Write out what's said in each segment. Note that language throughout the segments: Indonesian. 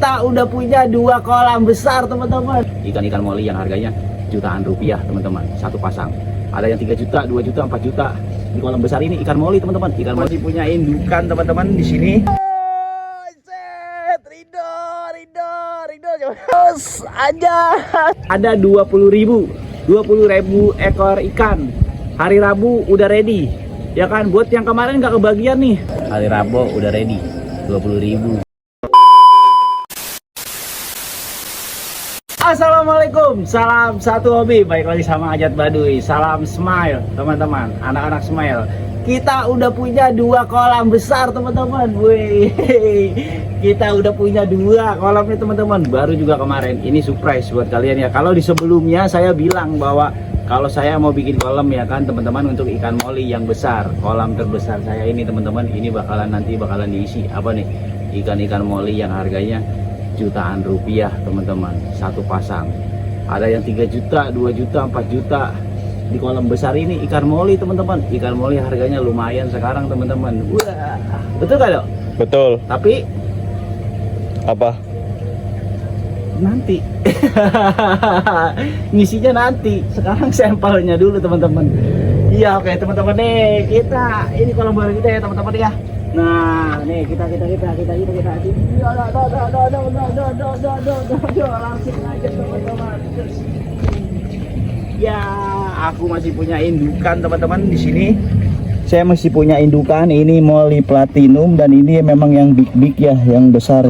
Kita udah punya 2 kolam besar teman-teman. Ikan-ikan moli yang harganya jutaan rupiah teman-teman, satu pasang. Ada yang 3 juta, 2 juta, 4 juta. Di kolam besar ini ikan moli teman-teman. Ikan moli punya indukan teman-teman di sini. Ridho, terus aja. Ada 20.000 ekor ikan. Hari Rabu udah ready. Ya kan, buat yang kemarin nggak kebagian nih. Hari Rabu udah ready. 20.000. Assalamualaikum, salam satu hobi. Baik lagi sama Ajat Baduy. Salam smile teman-teman, anak-anak smile. Kita udah punya 2 kolam besar teman-teman. Wih, kita udah punya 2 kolam nih teman-teman. Baru juga kemarin. Ini surprise buat kalian ya. Kalau di sebelumnya saya bilang bahwa kalau saya mau bikin kolam ya kan teman-teman, untuk ikan moli yang besar, kolam terbesar saya ini teman-teman, ini nanti bakalan diisi apa nih, ikan-ikan moli yang harganya jutaan rupiah teman-teman, satu pasang. Ada yang 3 juta, 2 juta, 4 juta. Di kolam besar ini ikan moli teman-teman. Ikan moli harganya lumayan sekarang teman-teman. Wah, betul gak dok? Betul. Tapi apa? nanti ngisinya nanti. Sekarang sampelnya dulu teman-teman. Iya, oke teman-teman nih, ini kolam baru kita ya teman-teman ya. Nah, nih kita langsung aja teman-teman. Ya, aku masih punya indukan teman-teman di sini. Saya masih punya indukan, ini moli platinum dan ini memang yang big ya, yang besar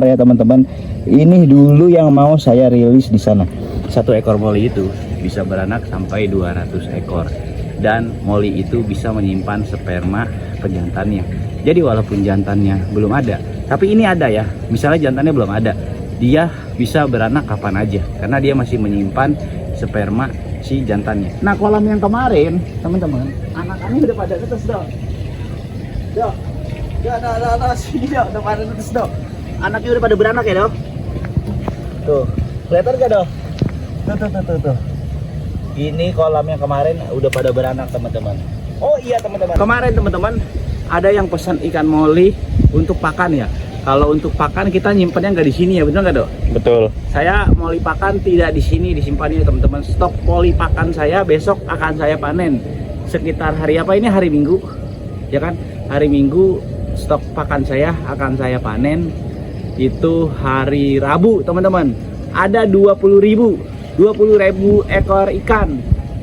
ya teman-teman. Ini dulu yang mau saya rilis di sana. 1 ekor moli itu bisa beranak sampai 200 ekor. Dan moli itu bisa menyimpan sperma pejantannya. Jadi walaupun jantannya belum ada, tapi ini ada ya. Misalnya jantannya belum ada, dia bisa beranak kapan aja karena dia masih menyimpan sperma si jantannya. Nah, kolam yang kemarin teman-teman, anak-anaknya udah pada netes dong. Dok, sini dok, udah pada netes dok. Anaknya udah pada beranak ya dok. Tuh, kelihatan gak dok? Tuh. Ini kolam yang kemarin udah pada beranak teman-teman. Oh iya teman-teman, kemarin teman-teman ada yang pesan ikan moli untuk pakan ya. Kalau untuk pakan kita nyimpannya nggak di sini ya, betul nggak dok? Betul. Saya moli pakan tidak di sini disimpannya teman-teman. Stok moli pakan saya besok akan saya panen. Sekitar hari apa ini? Hari Minggu, ya kan? Hari Minggu stok pakan saya akan saya panen. Itu hari Rabu teman-teman. Ada 20.000 ekor ikan.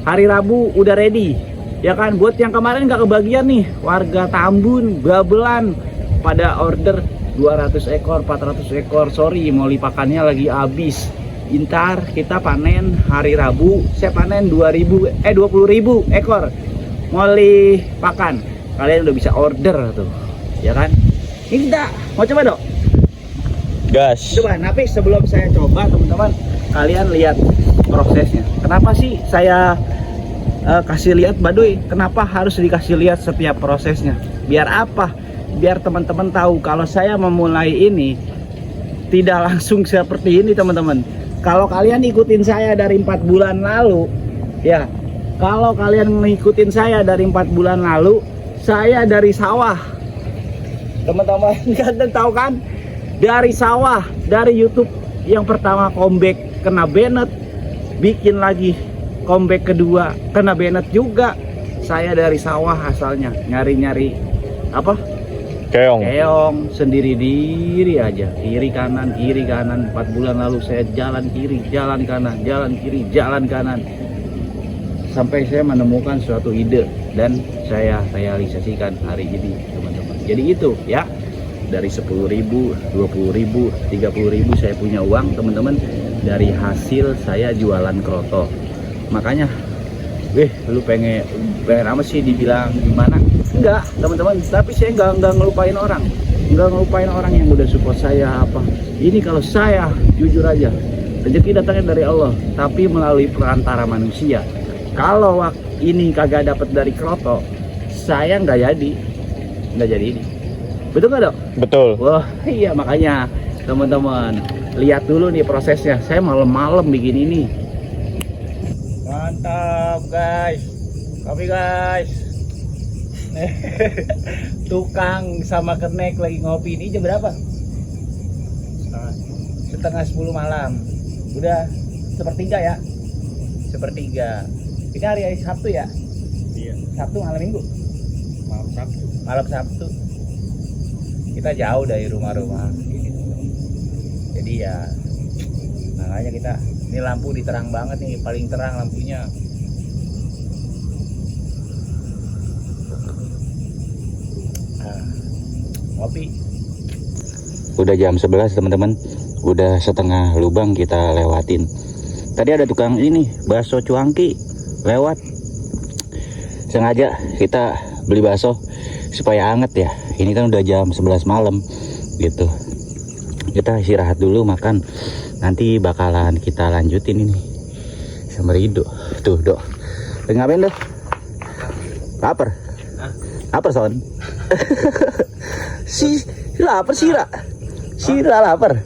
Hari Rabu udah ready. Ya kan, buat yang kemarin nggak kebagian nih, warga Tambun, Babelan pada order 200 ekor, 400 ekor. Sorry, moli pakannya lagi habis. Ntar kita panen hari Rabu. Saya panen 20.000 ekor moli pakan. Kalian udah bisa order tuh, ya kan? Ini kita mau coba dok. Gas. Coba, tapi sebelum saya coba teman-teman, kalian lihat prosesnya. Kenapa sih saya kasih lihat Baduy? Kenapa harus dikasih lihat setiap prosesnya? Biar apa? Biar teman-teman tahu kalau saya memulai ini tidak langsung seperti ini teman-teman. Kalau kalian ikutin saya dari 4 bulan lalu ya, kalau kalian mengikutin saya dari 4 bulan lalu, saya dari sawah teman-teman. Kalian tahu kan, dari sawah, dari YouTube yang pertama comeback kena banned, bikin lagi comeback kedua kena banned juga. Saya dari sawah asalnya, nyari-nyari apa? Keong sendiri-diri aja, kiri kanan 4 bulan lalu saya jalan kiri, jalan kanan, jalan kiri, jalan kanan, sampai saya menemukan suatu ide dan saya realisasikan hari ini teman-teman. Jadi itu ya, dari 10.000, 20.000, 30.000 saya punya uang teman-teman. Dari hasil saya jualan kroto. Makanya lu pengen apa sih dibilang gimana? Enggak teman-teman, tapi saya enggak ngelupain orang, yang udah support saya apa. Ini kalau saya jujur aja, rezeki datangnya dari Allah, tapi melalui perantara manusia. Kalau ini kagak dapet dari kroto, saya nggak jadi ini. Betul nggak dok? Betul. Wah iya, makanya teman-teman lihat dulu nih prosesnya. Saya malam-malam bikin ini. Mantap guys, kopi guys. Tukang sama kenek lagi ngopi. Ini jam berapa? setengah 10 malam. Udah sepertiga ya. Sepertiga. Ini hari Sabtu ya? Iya. Sabtu malam Minggu. Malam Sabtu. Malam Sabtu. Kita jauh dari rumah-rumah ini. Jadi ya makanya kita ini lampu diterang banget nih, paling terang lampunya. Kopi. Udah jam 11 teman-teman. Udah setengah lubang kita lewatin. Tadi ada tukang ini bakso cuangki lewat. Sengaja kita beli bakso supaya anget ya. Ini kan udah jam 11 malam gitu. Kita istirahat dulu makan. Nanti bakalan kita lanjutin ini sama Rido. Tuh, Dok. Lagi ngapain, Dok? Lapar? Lapar, Son? si lapar, Sira. Sira lapar.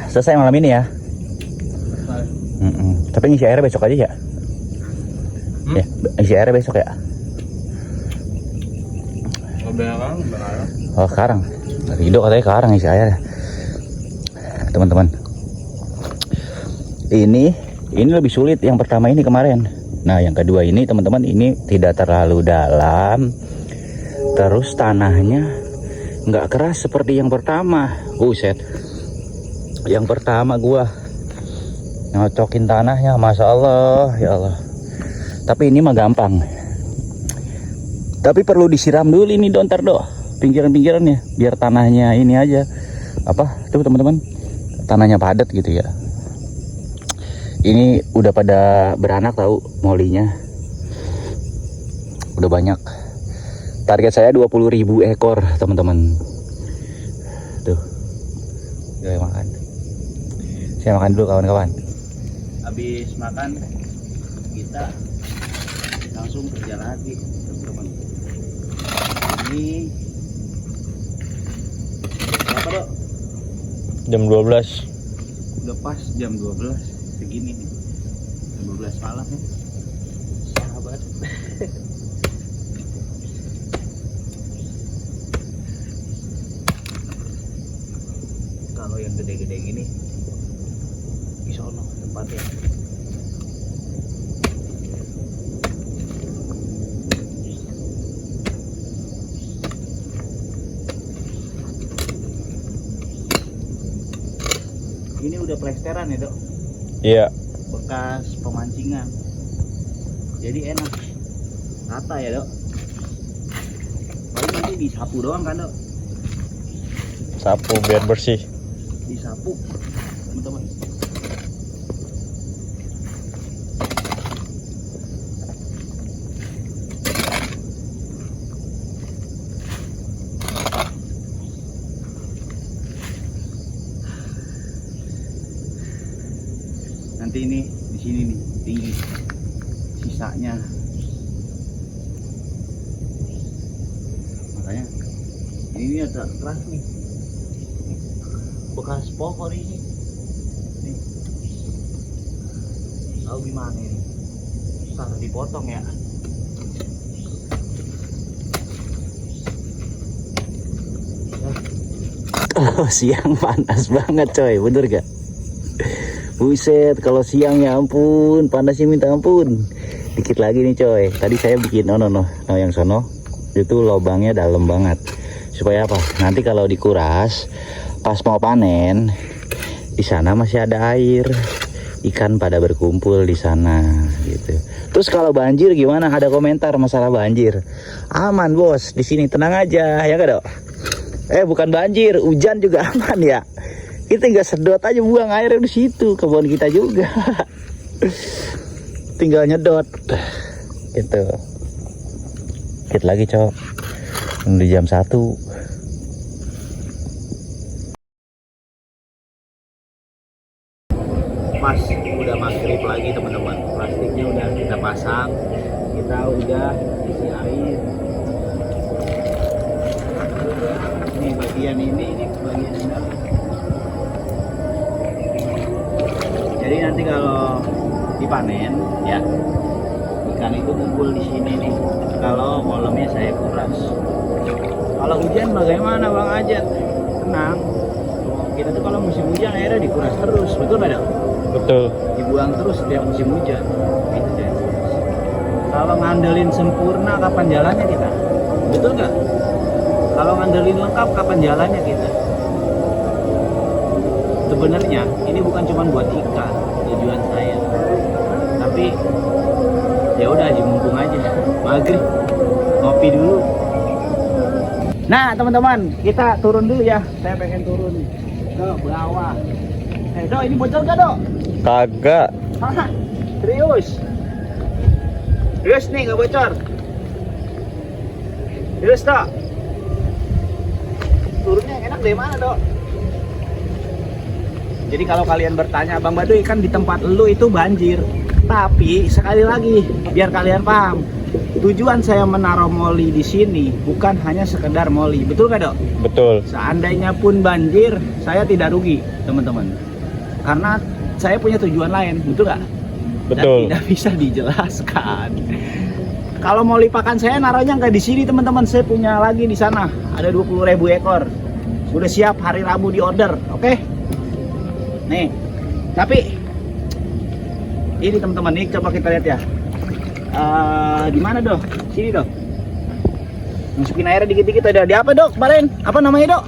Selesai malam ini ya. Tapi ngisi airnya besok aja ya. Ya, isi airnya besok ya. Oh, sekarang. Rido katanya sekarang isi airnya. Teman-teman. Ini lebih sulit yang pertama ini kemarin. Nah, yang kedua ini teman-teman ini tidak terlalu dalam. Terus tanahnya nggak keras seperti yang pertama. Buset. Yang pertama gua nyocokin tanahnya, masya Allah, ya Allah. Tapi ini mah gampang. Tapi perlu disiram dulu ini dontar do, pinggiran-pinggirannya, biar tanahnya ini aja. Apa tuh teman-teman? Tanahnya padat gitu ya. Ini udah pada beranak tahu molinya. Udah banyak. Target saya 20.000 ekor teman-teman. Tuh. Saya makan. Saya makan dulu kawan-kawan. Habis makan kita langsung kerja lagi teman-teman. Ini berapa Dok? Jam 12. Udah pas jam 12 segini nih. Jam 12 malam ya. Sahabat. Kalau yang gede-gede gini di sono tempatnya. Ini udah plesteran ya Dok? Iya. Bekas pemancingan. Jadi enak. Rata ya Dok? Paling nanti disapu doang kan Dok? Sapu biar bersih. Disapu teman-teman. Nanti ini di sini nih tinggi sisanya, makanya ini ada keras nih, bekas pohon ini nih. Tahu gimana ini, susah dipotong ya. Oh, siang panas banget coy, bener gak? Buset, kalau siang ya ampun, panasnya minta ampun. Dikit lagi nih coy. Tadi saya bikin no yang sono itu lubangnya dalam banget. Supaya apa? Nanti kalau dikuras pas mau panen di sana masih ada air. Ikan pada berkumpul di sana gitu. Terus kalau banjir gimana? Ada komentar masalah banjir. Aman, Bos. Di sini tenang aja, ya enggak, Dok? Bukan banjir, hujan juga aman ya. Kita tinggal sedot aja, buang airnya di situ, kebun kita juga. Tinggal nyedot. Gitu. Dikit lagi, Cok. Udah jam 1. Pas udah maghrib lagi, teman-teman. Plastiknya udah kita pasang. Kita udah isi air. Ini bagian ini bagian ini. Jadi nanti kalau dipanen ya, ikan itu kumpul di sini nih. Kalau kolamnya saya kuras. Kalau hujan bagaimana Bang Ajat? berenang. Kita tuh kalau musim hujan airnya dikuras terus, betul nggak dok? Betul. Dibuang terus setiap musim hujan. Gitu deh. Kalau ngandelin sempurna kapan jalannya kita? Betul nggak? Kalau ngandelin lengkap kapan jalannya kita? Sebenarnya ini bukan cuma buat ikan tujuan saya, tapi ya udah aja mumpung aja maghrib ngopi dulu. Nah teman-teman, kita turun dulu ya. Saya pengen turun ke bawah. Dok, ini bocor gak dok? Kagak. Hah, serius? Serius nih gak bocor? Serius dok? Turunnya yang enak dari mana dok? Jadi kalau kalian bertanya, Bang Baduy kan di tempat lu itu banjir. Tapi sekali lagi, biar kalian paham, tujuan saya menaruh moli di sini bukan hanya sekedar moli, betul gak dok? Betul. Seandainya pun banjir, saya tidak rugi, teman-teman. Karena saya punya tujuan lain, betul gak? Betul. Dan tidak bisa dijelaskan. Kalau moli pakan saya naruhnya nggak di sini, teman-teman. Saya punya lagi di sana, ada 20.000 ekor. Sudah siap hari Rabu di order, oke? Nih, tapi ini teman-teman nih, coba kita lihat ya. Di mana dok? Sini dok. Masukin airnya dikit-dikit ada. Di apa dok? Kemarin apa namanya dok?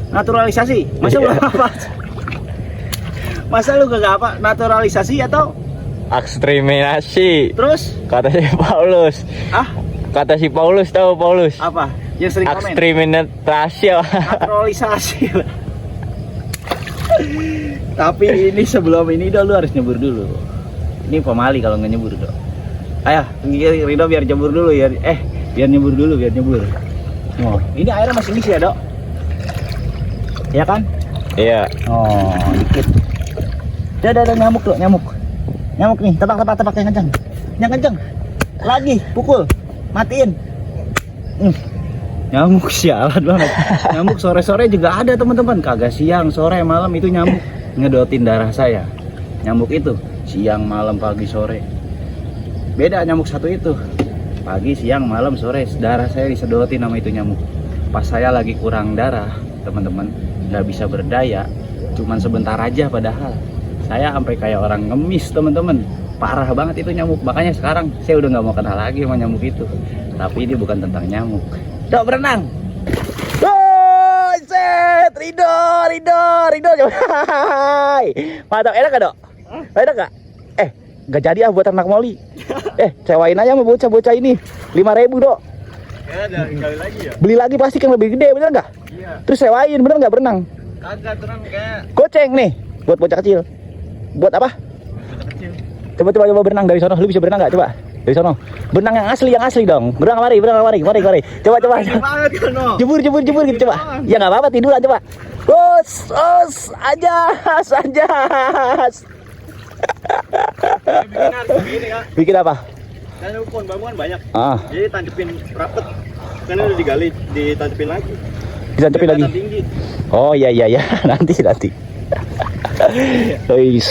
Naturalisasi. Masa belum apa? Masa lu gak apa? Naturalisasi atau? Ekstreminasi. Terus? Kata si Paulus. Ah? Kata si Paulus, tahu Paulus? Apa? Yang sering komen? Ekstreminasi. Naturalisasi. Tapi ini sebelum ini dok, lu harus nyebur dulu. Ini pemali kalau nggak nyebur dok. Ayo, Rido biar nyebur dulu ya. Biar nyebur dulu, biar nyebur. Oh, ini airnya masih ngisi ya dok? Ya kan? Iya. Oh, dikit. Ada nyamuk dok, nyamuk. Nyamuk nih, tebak yang kencang. Yang kencang. Lagi, pukul. Matiin. Nyamuk sialan banget. Nyamuk sore-sore juga ada teman-teman. Kagak siang, sore, malam itu nyamuk ngedotin darah saya. Nyamuk itu siang, malam, pagi, sore. Beda nyamuk satu itu. Pagi, siang, malam, sore darah saya disedotin sama itu nyamuk. Pas saya lagi kurang darah, teman-teman, nggak bisa berdaya. Cuman sebentar aja padahal. Saya sampai kayak orang ngemis, teman-teman. Parah banget itu nyamuk. Makanya sekarang saya udah nggak mau kenal lagi sama nyamuk itu. Tapi ini bukan tentang nyamuk. Dok, berenang. Oh, set, Rido. Hai. Mantap, enak gak dok? Enak gak? Gak jadi ah buat anak moli. Sewain aja sama bocah-bocah ini. 5.000 dok. Ya, ada kali lagi ya. Beli lagi plastik yang lebih gede, bener gak? Iya. Terus sewain, bener gak berenang? Kagak terang kayak Goceng nih, buat bocah kecil. Buat apa? bocah kecil. Coba berenang dari sono. Lu bisa berenang gak? Coba. Dari sono. Berenang yang asli dong. Berenang mari. Coba. Banget kan, no? Jebur gitu coba. Ya nggak apa-apa, tiduran coba. Os, ajas. Bikin harus begini ya. Bikin apa? Kan pohon bambuan banyak. Ah, Jadi tancapin rapet. Kan udah digali, ditancapin lagi. ditancepin lagi. Kelihatan tinggi. Oh iya, nanti. Wis,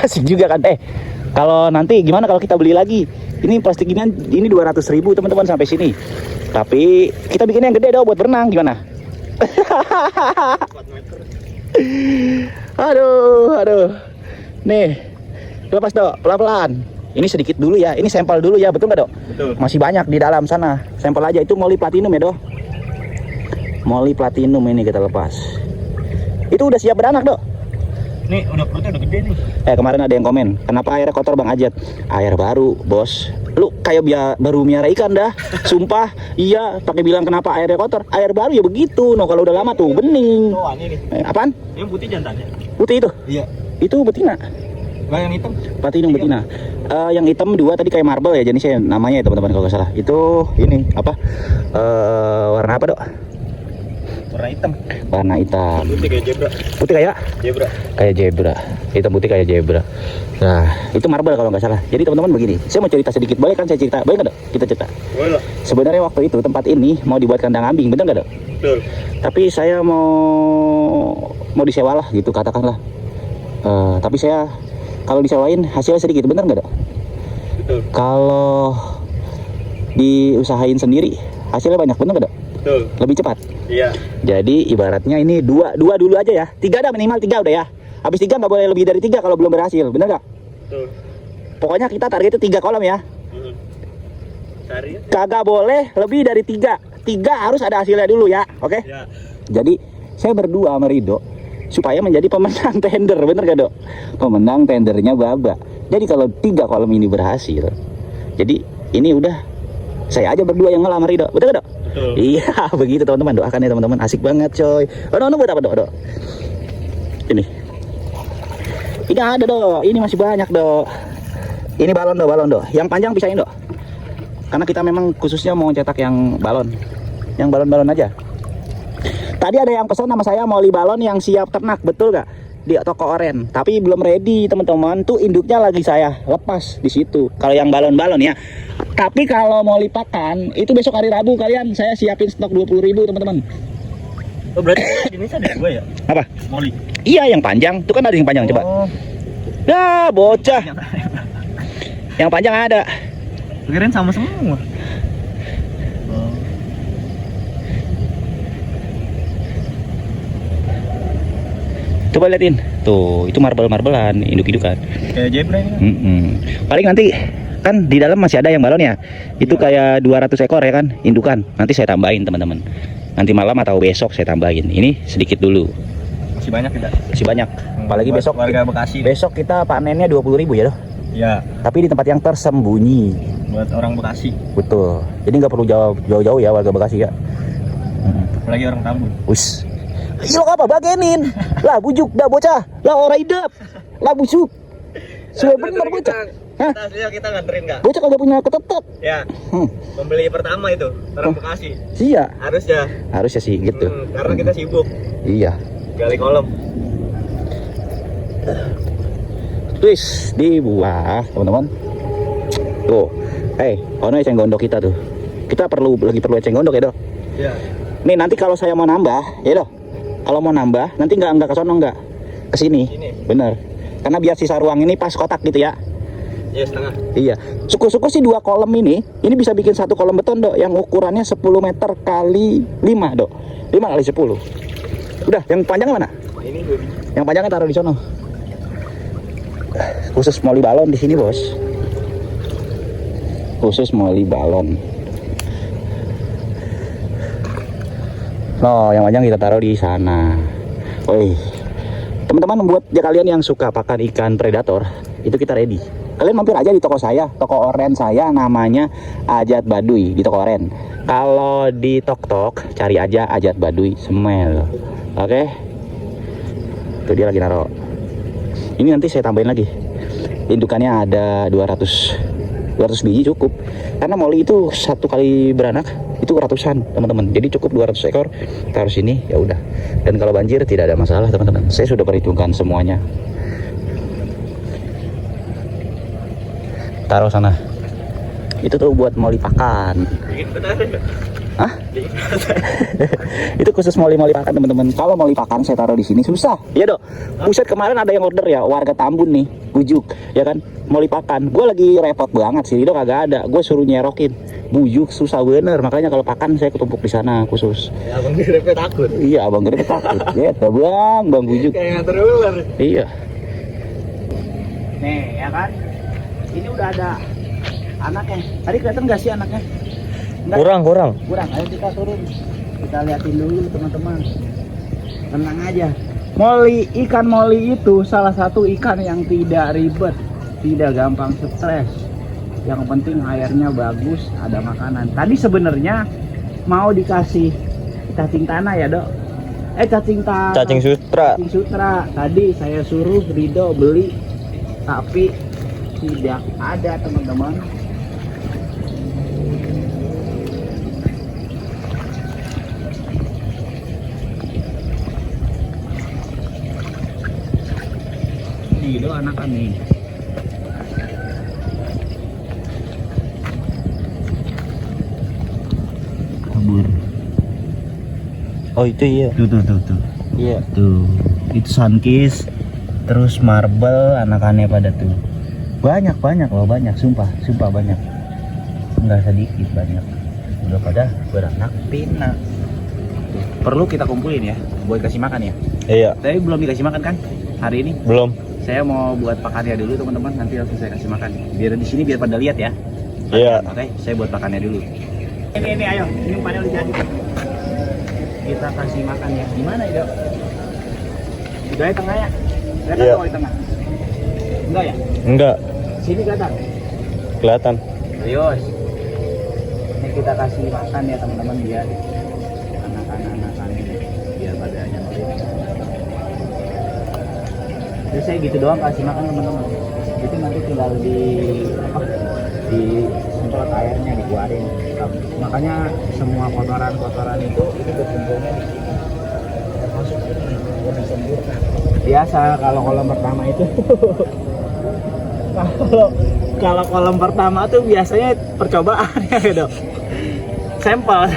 asik juga kan. Kalau nanti gimana kalau kita beli lagi? Ini plastik ini 200.000 teman-teman sampai sini. Tapi kita bikin yang gede dong buat berenang gimana? 4 meter. Aduh. Nih, lepas dok, pelan-pelan. Ini sedikit dulu ya, ini sampel dulu ya, betul nggak dok? Betul. Masih banyak di dalam sana. Sampel aja, itu moli platinum ya dok. Moli platinum ini kita lepas. Itu udah siap beranak dok. Nih udah perutnya udah gede nih. Kemarin ada yang komen, kenapa airnya kotor Bang Ajat? Air baru bos. Lu kayak baru miara ikan dah. Sumpah, iya pakai bilang kenapa airnya kotor. Air baru ya begitu. No, kalau udah lama tuh bening. Oh, ini nih. Apaan? Yang putih jantannya. Putih itu? Iya. Itu betina. Lah yang hitam. Platinum betina. Yang hitam 2 tadi kayak marble ya jenisnya namanya ya teman-teman kalau nggak salah. Itu ini apa? Warna apa dok? Warna hitam. Warna hitam. Putih kayak zebra. Putih kayak? Zebra. Kayak zebra. Hitam putih kayak zebra. Nah itu marble kalau nggak salah. Jadi teman-teman begini. Saya mau cerita sedikit. Boleh kan saya cerita? Boleh nggak dok? Kita cerita. Boleh lah. Sebenarnya waktu itu tempat ini mau dibuat kandang kambing, bener nggak dok? Betul. Tapi saya mau disewa lah gitu katakanlah. Tapi saya kalau disewain hasilnya sedikit, bener nggak dok? Betul. Kalau diusahain sendiri hasilnya banyak, bener nggak dok? Betul. Lebih cepat. Iya. Jadi ibaratnya ini dua dulu aja ya. 3 dah, minimal 3 udah ya. Habis 3 nggak boleh lebih dari 3 kalau belum berhasil, bener nggak? Betul. Pokoknya kita targetnya 3 kolam ya. Cari. Kagak boleh lebih dari 3. 3 harus ada hasilnya dulu ya, oke? Ya. Jadi saya berdua sama Rido supaya menjadi pemenang tender, bener gak Dok? Pemenang tendernya Baba. Jadi kalau 3 kolam ini berhasil, jadi ini udah saya aja berdua yang ngelamar Rido, betul gak Dok? Betul. Iya, begitu teman-teman, doakan ya teman-teman, asik banget coy. Oh, buat apa Dok? Ini ada Dok, ini masih banyak Dok. Ini balon Dok. Yang panjang pisahin Dok. Karena kita memang khususnya mau cetak yang balon aja. Tadi ada yang pesan sama saya mau balon yang siap ternak, betul gak? Di toko oren, tapi belum ready teman-teman. Tuh induknya lagi saya lepas di situ. Kalau yang balon ya. Tapi kalau mau lipakan itu besok hari Rabu kalian saya siapin stok 20.000 teman-teman. Oh, berarti ini ada 2 ya? Apa? Moli. Iya yang panjang. Tuh kan ada yang panjang coba. Oh. Dah bocah. Yang panjang ada. Kirain sama semua. Coba liatin. Tuh, itu marbelan, induk-indukan. Kayak zebra ini. Paling nanti kan di dalam masih ada yang balon ya. Itu kayak 200 ekor ya kan, indukan. Nanti saya tambahin teman-teman. Nanti malam atau besok saya tambahin. Ini sedikit dulu. Masih banyak kita. Masih banyak. Apalagi Buat besok warga Bekasi. Besok kita panennya 20.000 ya Doh. Ya, Tapi di tempat yang tersembunyi. buat orang Bekasi. Betul. Jadi nggak perlu jauh-jauh ya warga Bekasi ya. Apalagi orang Tambun. Wis. Ilo apa bagenin? Lah bujuk dah bocah. Lah ora hidup. Lah busuk. Sudah bener bocah. Hah? Aslinya kita nganterin Kak. Bocah kagak punya ketetet. Ya, pembeli pertama itu orang Bekasi. Iya. Harusnya sih gitu. karena kita sibuk Iya. gali kolam. Wis di buah teman-teman. Tuh. Ono eceng gondok kita tuh. Kita lagi perlu eceng gondok ya Doh. Ya. Nih nanti kalau saya mau nambah, ya Doh. Kalau mau nambah, nanti nggak ke sono nggak. Ke sini. Bener. Karena biar sisa ruang ini pas kotak gitu ya. Iya, setengah. Iya. Syukur-syukur sih 2 kolam ini bisa bikin 1 kolam beton Dok, yang ukurannya 10 meter kali 5 Dok. 5 kali 10. Udah, yang panjangnya mana? Ini Yang panjangnya taruh di sono. Khusus moli balon di sini, Bos. Khusus moli balon. No, yang panjang kita taruh di sana. Woi. Teman-teman, buat ya kalian yang suka pakan ikan predator, itu kita ready. Kalian mampir aja di toko saya, toko oren saya namanya Ajat Baduy di toko oren. Kalau di Tok cari aja Ajat Baduy Smell. Oke. Itu dia lagi naro. Ini nanti saya tambahin lagi. Indukannya ada 200 biji cukup. Karena moli itu 1 kali beranak itu ratusan, teman-teman. Jadi cukup 200 ekor. Taruh sini ya udah. Dan kalau banjir tidak ada masalah, teman-teman. Saya sudah perhitungkan semuanya. Taruh sana. Itu tuh buat moli pakan. Hah? Itu khusus moli pakan teman-teman. Kalau moli pakan saya taruh di sini susah. Iya Dok. Buset, kemarin ada yang order ya, warga Tambun nih, bujuk, ya kan? Moli pakan. Gue lagi repot banget sih, Dok kagak ada. Gue suruh nyerokin. Bujuk susah bener. Makanya kalau pakan saya ketumpuk di sana khusus. Ya, Abang Gede takut. Iya, Abang Gede takut. Ya, Bang bujuk. Kayak nganter ular. Iya. Nih, ya kan? Ini udah ada anaknya. Tadi kelihatan gak sih anaknya? Enggak. Kurang. Ayo kita turun. Kita liatin dulu teman-teman. Tenang aja. Ikan moli itu salah satu ikan yang tidak ribet, tidak gampang stres. Yang penting airnya bagus, ada makanan. Tadi sebenarnya mau dikasih cacing tanah ya Dok. Cacing sutra. Tadi saya suruh Rido beli, tapi tidak ada teman-teman. Rido anak kami. Kabur. Oh, itu iya. Tuh. Iya. Tuh, itu sunkiss, terus marble, anakannya pada tuh. Banyak loh, sumpah banyak. Enggak sedikit, banyak. Udah pada beranak pinak. perlu kita kumpulin ya buat kasih makan ya. Iya. Tapi belum dikasih makan kan hari ini? Belum. Saya mau buat pakannya dulu teman-teman, nanti langsung saya kasih makan. Biar di sini biar pada lihat ya. Iya. Oke, saya buat pakannya dulu. Ini ayo, ini umpannya udah jadi. Kita kasih makan ya. Di mana ya? Udah di tengah ya? Kelihatan Iya. di tengah? Enggak ya? Enggak. Sini kelihatan. Kelihatan. Serius. Ini kita kasih makan ya teman-teman biar anak-anak ini biar pada nyamperin. Jadi saya gitu doang kasih makan teman-teman. Itu nanti tinggal di semprot airnya dikeluarin. Makanya semua kotoran itu berkumpulnya di sini. Masuk ini lebih sempurna. Biasa kalau kolam pertama itu kalau kolam pertama tuh biasanya percobaan ya gitu. Sampel.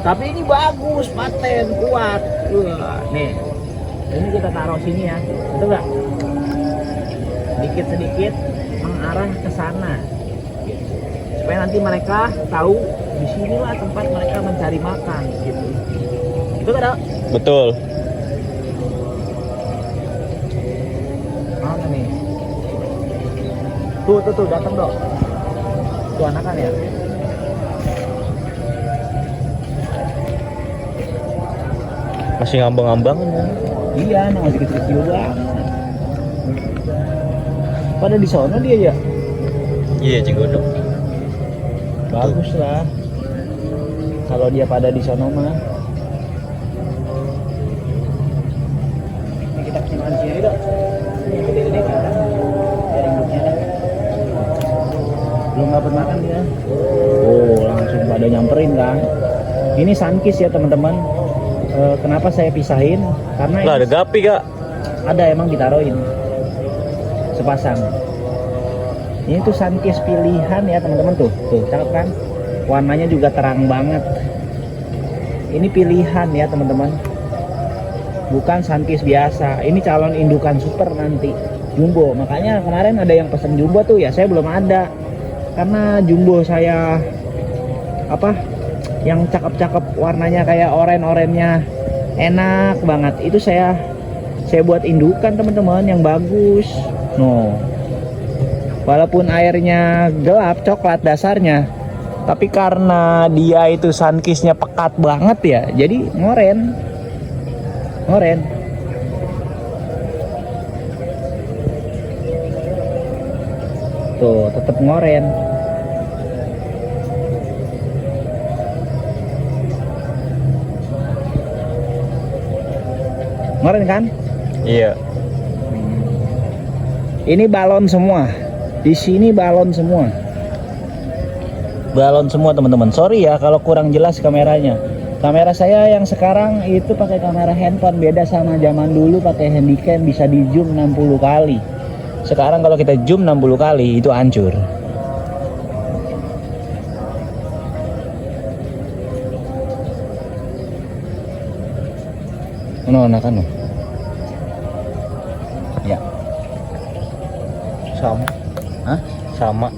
Tapi ini bagus, paten, kuat. Wah, nih. Ini kita taruh sini ya. Betul nggak? Sedikit-sedikit mengarah ke sana. Supaya nanti mereka tahu di sinilah tempat mereka mencari makan gitu. Itu kan, Dok? Betul. Mana nih? Tuh datang, Dok. Tuh anakan ya. Masih ngambang-ngambang ya. Iya, masih kecil-kecil banget. Pada di sana dia ya. Iya, Cinggodok. Bagus lah. Kalau dia pada di sana mah. Ini kita kasih makan sini, Dok. Ini gede-gede kan. Dari induknya dah. Belum dapat makan dia. Oh, langsung pada nyamperin kan. Ini sunkist ya, teman-teman. Kenapa saya pisahin? Karena Lah, ada gapi, Kak. ada emang ditaruhin sepasang. Ini tuh sunkist pilihan ya teman-teman, tuh cakep kan, warnanya juga terang banget. Ini pilihan ya teman-teman, bukan sunkist biasa. Ini calon indukan super nanti, jumbo. Makanya kemarin ada yang pesen jumbo tuh ya, saya belum ada karena jumbo saya yang cakep-cakep warnanya kayak oren-orennya enak banget. Itu saya buat indukan teman-teman yang bagus. Walaupun airnya gelap coklat dasarnya, tapi karena dia itu sunkistnya pekat banget ya, jadi ngoren. Tuh tetap ngoren. Ngoren kan? Iya. Ini balon semua. Di sini balon semua. Balon semua teman-teman. Sorry ya kalau kurang jelas kameranya. Kamera saya yang sekarang itu pakai kamera handphone, beda sama zaman dulu pakai handycam bisa di zoom 60 kali. Sekarang kalau kita zoom 60 kali itu hancur. Kan ya Sama. Hah? Sama.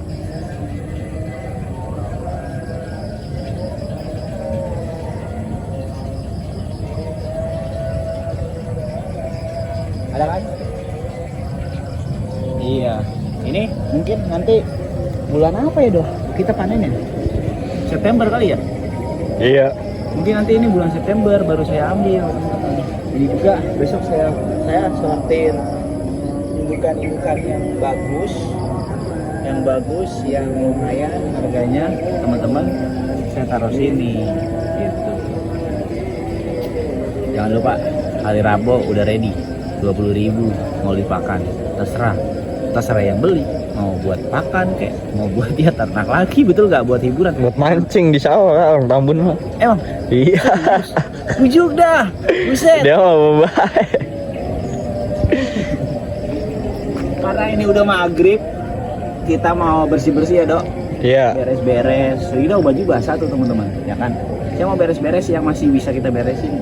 Ada kan? Iya. Ini mungkin nanti bulan apa ya, Doh? Kita panennya? September kali ya? Iya. Mungkin nanti ini bulan September baru saya ambil. Ini juga besok saya sortir indukan-indukan yang bagus, yang lumayan harganya teman-teman, saya taruh sini gitu. Jangan lupa hari Rabu udah ready, 20.000 mau dipakan, terserah yang beli, mau buat pakan kayak mau buat dia ternak lagi, betul nggak, buat hiburan, Buat mancing di sawah, orang Tambun mah. emang Iya. bujuk dah, buset. Dia mau baik. Karena ini udah maghrib, kita mau bersih-bersih ya, Dok. Iya. Beres-beres. Ini udah baju basah tuh teman-teman, ya kan? Saya mau beres-beres yang masih bisa kita beresin.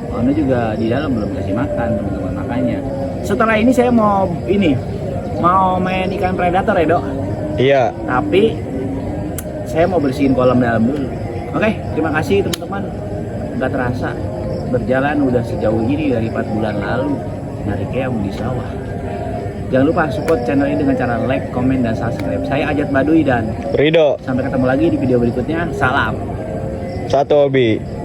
Karena juga di dalam belum kasih makan teman-teman, makanya. Setelah ini saya mau main ikan predator ya, Dok. Iya. Tapi saya mau bersihin kolam dalam dulu. Oke, terima kasih teman-teman. nggak terasa berjalan udah sejauh ini dari 4 bulan lalu nyari keong di sawah. Jangan lupa support channel ini dengan cara like, komen, dan subscribe. Saya Ajat Baduy dan Rido. sampai ketemu lagi di video berikutnya. Salam. Satu hobi.